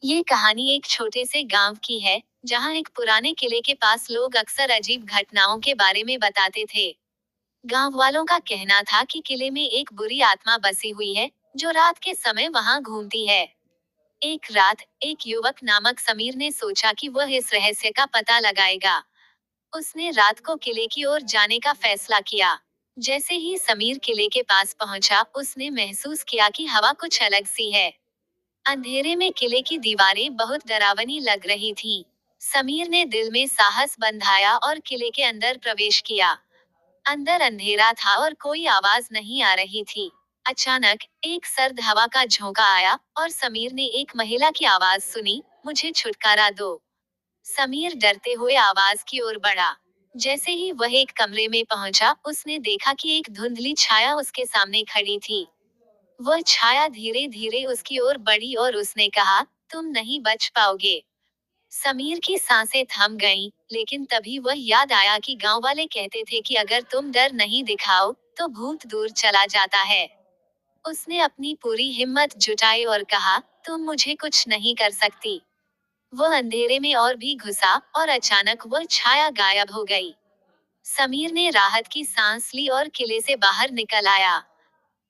ये कहानी एक छोटे से गांव की है, जहां एक पुराने किले के पास लोग अक्सर अजीब घटनाओं के बारे में बताते थे। गांव वालों का कहना था कि किले में एक बुरी आत्मा बसी हुई है, जो रात के समय वहां घूमती है। एक रात, एक युवक नामक समीर ने सोचा कि वह इस रहस्य का पता लगाएगा। उसने रात को किले की ओर जाने का फैसला किया। जैसे ही समीर किले के पास पहुंचा, उसने महसूस किया कि हवा कुछ अलग सी है। अंधेरे में किले की दीवारें बहुत डरावनी लग रही थीं। समीर ने दिल में साहस बंधाया और किले के अंदर प्रवेश किया। अंदर अंधेरा था और कोई आवाज नहीं आ रही थी। अचानक एक सर्द हवा का झोंका आया और समीर ने एक महिला की आवाज सुनी, मुझे छुटकारा दो। समीर डरते हुए आवाज की ओर बढ़ा। जैसे ही वह एक कमरे में पहुंचा, उसने देखा कि एक धुंधली छाया उसके सामने खड़ी थी। वह छाया धीरे धीरे उसकी ओर बढ़ी और उसने कहा, तुम नहीं बच पाओगे। समीर की सांसें थम गईं, लेकिन तभी वह याद आया कि गांव वाले कहते थे कि अगर तुम डर नहीं दिखाओ, तो भूत दूर चला जाता है। उसने अपनी पूरी हिम्मत जुटाई और कहा, तुम मुझे कुछ नहीं कर सकती। वह अंधेरे में और भी घुसा और अचानक वह छाया गायब हो गई। समीर ने राहत की सांस ली और किले से बाहर निकल आया।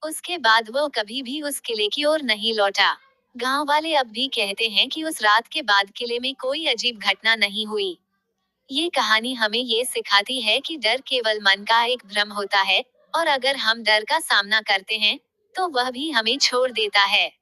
उसके बाद वो कभी भी उस किले की ओर नहीं लौटा। गांव वाले अब भी कहते हैं कि उस रात के बाद किले में कोई अजीब घटना नहीं हुई। ये कहानी हमें ये सिखाती है कि डर केवल मन का एक भ्रम होता है, और अगर हम डर का सामना करते हैं, तो वह भी हमें छोड़ देता है।